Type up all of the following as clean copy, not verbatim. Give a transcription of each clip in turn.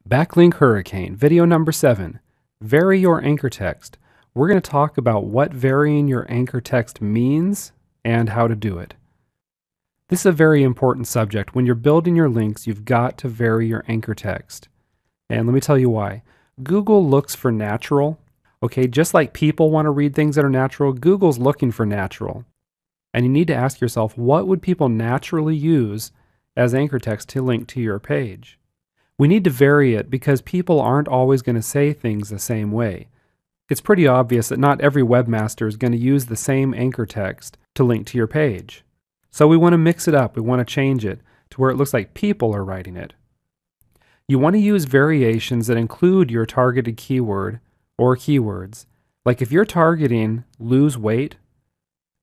Backlink Hurricane, video number 7. Vary your anchor text. We're going to talk about what varying your anchor text means and how to do it. This is a very important subject. When you're building your links, you've got to vary your anchor text. And let me tell you why. Google looks for natural. Okay, just like people want to read things that are natural, Google's looking for natural. And you need to ask yourself, what would people naturally use as anchor text to link to your page? We need to vary it because people aren't always going to say things the same way. It's pretty obvious that not every webmaster is going to use the same anchor text to link to your page. So we want to mix it up. We want to change it to where it looks like people are writing it. You want to use variations that include your targeted keyword or keywords. Like if you're targeting lose weight,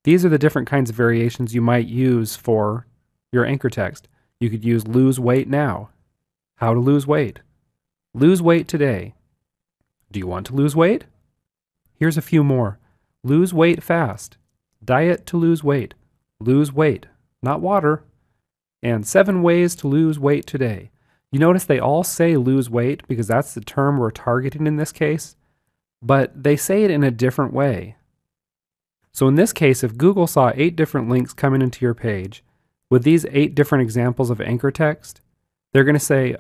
these are the different kinds of variations you might use for your anchor text. You could use lose weight now. How to lose weight. Lose weight today. Do you want to lose weight? Here's a few more. Lose weight fast. Diet to lose weight. Lose weight, not water. And 7 ways to lose weight today. You notice they all say lose weight because that's the term we're targeting in this case, but they say it in a different way. So in this case, if Google saw 8 different links coming into your page with these 8 different examples of anchor text, they're going to say,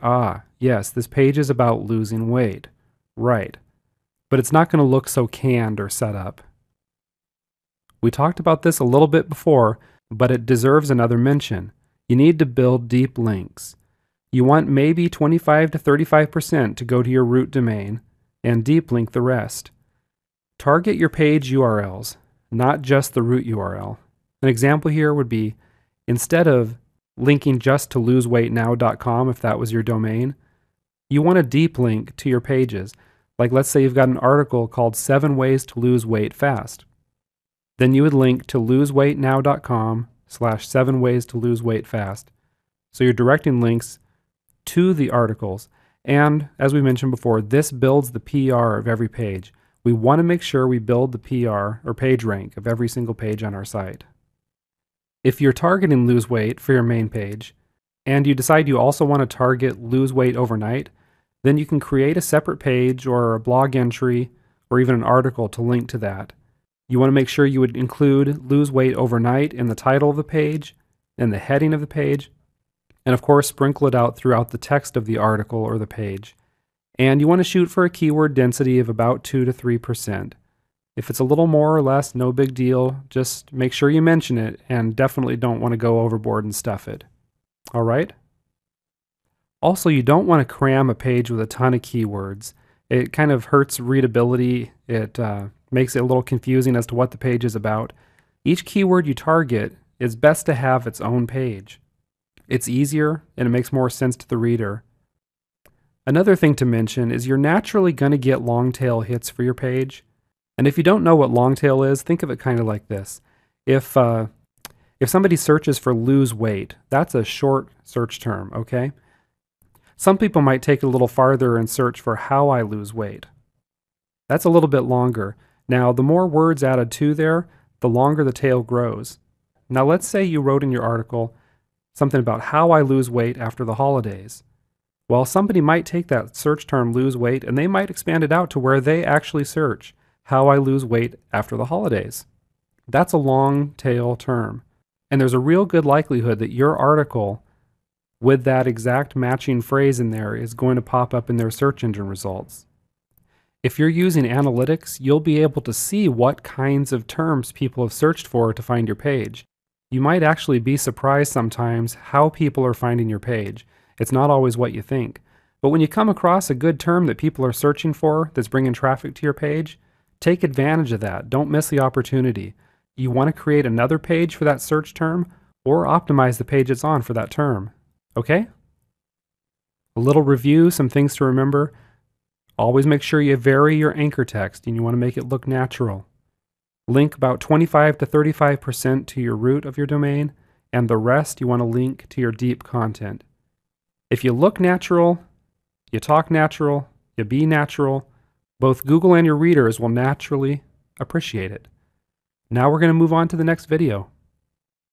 yes, this page is about losing weight. Right. But it's not going to look so canned or set up. We talked about this a little bit before, but it deserves another mention. You need to build deep links. You want maybe 25 to 35% to go to your root domain and deep link the rest. Target your page URLs, not just the root URL. An example here would be, instead of linking just to loseweightnow.com if that was your domain, you want a deep link to your pages. Like let's say you've got an article called 7 Ways to Lose Weight Fast. Then you would link to loseweightnow.com/7 ways to lose weight fast. So you're directing links to the articles. And as we mentioned before, this builds the PR of every page. We want to make sure we build the PR or page rank of every single page on our site. If you're targeting lose weight for your main page, and you decide you also want to target lose weight overnight, then you can create a separate page or a blog entry or even an article to link to that. You want to make sure you would include lose weight overnight in the title of the page and the heading of the page, and of course sprinkle it out throughout the text of the article or the page. And you want to shoot for a keyword density of about 2 to 3%. If it's a little more or less, no big deal. Just make sure you mention it and definitely don't want to go overboard and stuff it. All right? Also, you don't want to cram a page with a ton of keywords. It kind of hurts readability. It makes it a little confusing as to what the page is about. Each keyword you target is best to have its own page. It's easier and it makes more sense to the reader. Another thing to mention is you're naturally going to get long tail hits for your page. And if you don't know what long tail is, think of it kind of like this. If somebody searches for lose weight, that's a short search term, okay? Some people might take it a little farther and search for how I lose weight. That's a little bit longer. Now, the more words added to there, the longer the tail grows. Now, let's say you wrote in your article something about how I lose weight after the holidays. Well, somebody might take that search term lose weight and they might expand it out to where they actually search how I lose weight after the holidays. That's a long tail term. And there's a real good likelihood that your article with that exact matching phrase in there is going to pop up in their search engine results. If you're using analytics, you'll be able to see what kinds of terms people have searched for to find your page. You might actually be surprised sometimes how people are finding your page. It's not always what you think. But when you come across a good term that people are searching for that's bringing traffic to your page, take advantage of that. Don't miss the opportunity. You want to create another page for that search term or optimize the page it's on for that term. Okay? A little review, some things to remember. Always make sure you vary your anchor text and you want to make it look natural. Link about 25 to 35% to your root of your domain, and the rest you want to link to your deep content. If you look natural, you talk natural, you be natural, both Google and your readers will naturally appreciate it. Now we're going to move on to the next video.